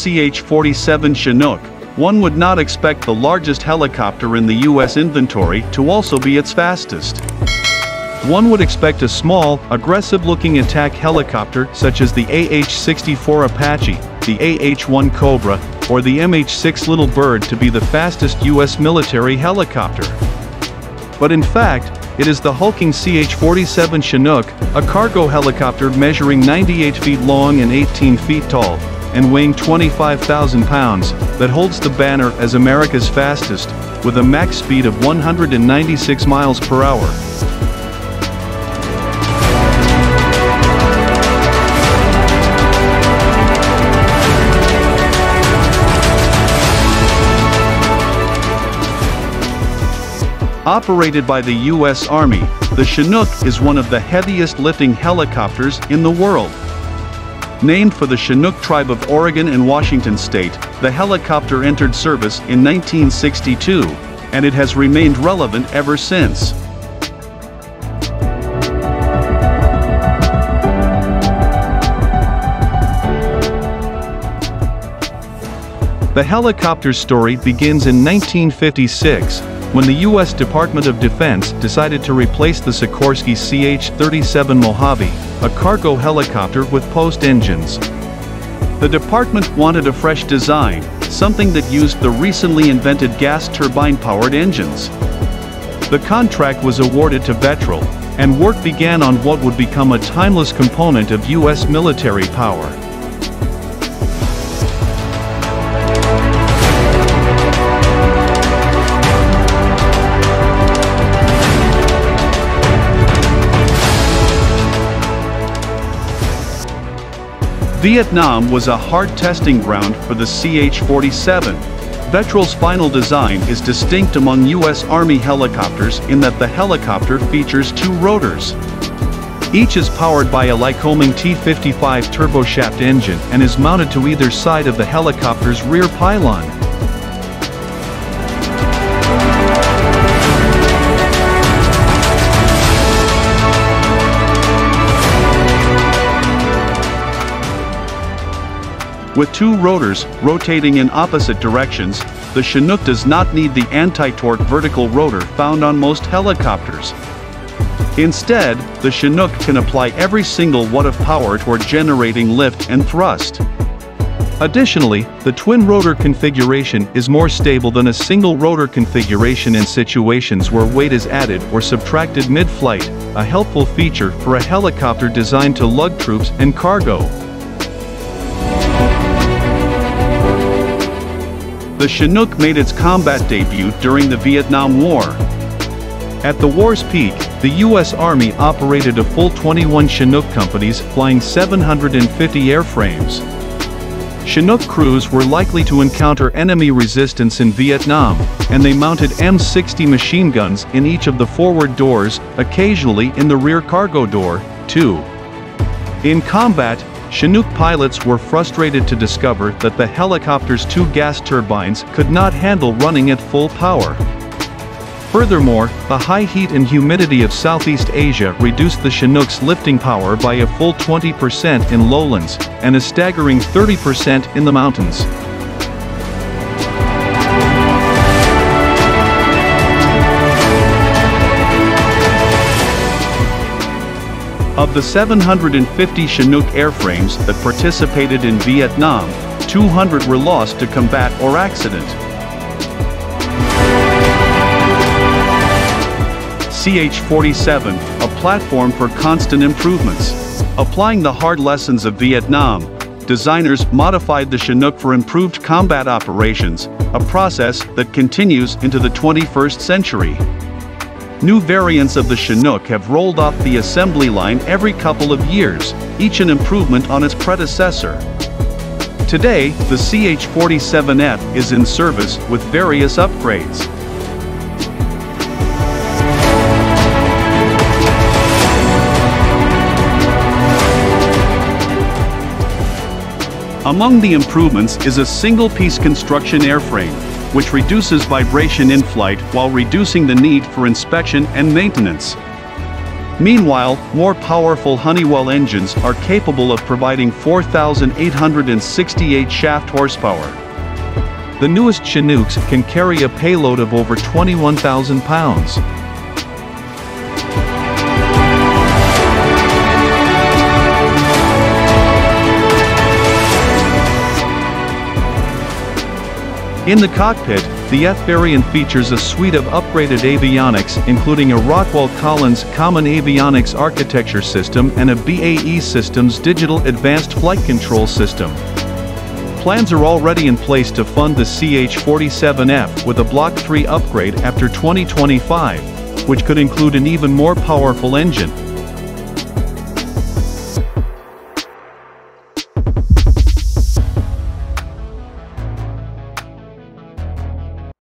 CH-47 Chinook, one would not expect the largest helicopter in the U.S. inventory to also be its fastest. One would expect a small, aggressive-looking attack helicopter such as the AH-64 Apache, the AH-1 Cobra, or the MH-6 Little Bird to be the fastest U.S. military helicopter. But in fact, it is the hulking CH-47 Chinook, a cargo helicopter measuring 98 feet long and 18 feet tall, and weighing 25,000 pounds, that holds the banner as America's fastest, with a max speed of 196 miles per hour. Operated by the U.S. Army, the Chinook is one of the heaviest lifting helicopters in the world. Named for the Chinook tribe of Oregon and Washington state, the helicopter entered service in 1962, and it has remained relevant ever since. The helicopter's story begins in 1956, when the U.S. Department of Defense decided to replace the Sikorsky CH-37 Mojave, a cargo helicopter with post engines. The department wanted a fresh design, something that used the recently invented gas turbine-powered engines. The contract was awarded to Bechtel, and work began on what would become a timeless component of U.S. military power. Vietnam was a hard testing ground for the CH-47. Bechtel's final design is distinct among U.S. Army helicopters in that the helicopter features two rotors. Each is powered by a Lycoming T-55 turboshaft engine and is mounted to either side of the helicopter's rear pylon. With two rotors rotating in opposite directions, the Chinook does not need the anti-torque vertical rotor found on most helicopters. Instead, the Chinook can apply every single watt of power toward generating lift and thrust. Additionally, the twin-rotor configuration is more stable than a single-rotor configuration in situations where weight is added or subtracted mid-flight, a helpful feature for a helicopter designed to lug troops and cargo. The Chinook made its combat debut during the Vietnam War. At the war's peak, the U.S. Army operated a full 21 Chinook companies flying 750 airframes. Chinook crews were likely to encounter enemy resistance in Vietnam, and they mounted M60 machine guns in each of the forward doors, occasionally in the rear cargo door, too. In combat, Chinook pilots were frustrated to discover that the helicopter's two gas turbines could not handle running at full power. Furthermore, the high heat and humidity of Southeast Asia reduced the Chinook's lifting power by a full 20% in lowlands, and a staggering 30% in the mountains. Of the 750 Chinook airframes that participated in Vietnam, 200 were lost to combat or accident. CH-47, a platform for constant improvements. Applying the hard lessons of Vietnam, designers modified the Chinook for improved combat operations, a process that continues into the 21st century. New variants of the Chinook have rolled off the assembly line every couple of years, each an improvement on its predecessor. Today, the CH-47F is in service with various upgrades. Among the improvements is a single-piece construction airframe, which reduces vibration in flight while reducing the need for inspection and maintenance. Meanwhile, more powerful Honeywell engines are capable of providing 4,868 shaft horsepower. The newest Chinooks can carry a payload of over 21,000 pounds. In the cockpit, the F variant features a suite of upgraded avionics including a Rockwell Collins Common Avionics Architecture System and a BAE Systems Digital Advanced Flight Control System. Plans are already in place to fund the CH-47F with a Block 3 upgrade after 2025, which could include an even more powerful engine.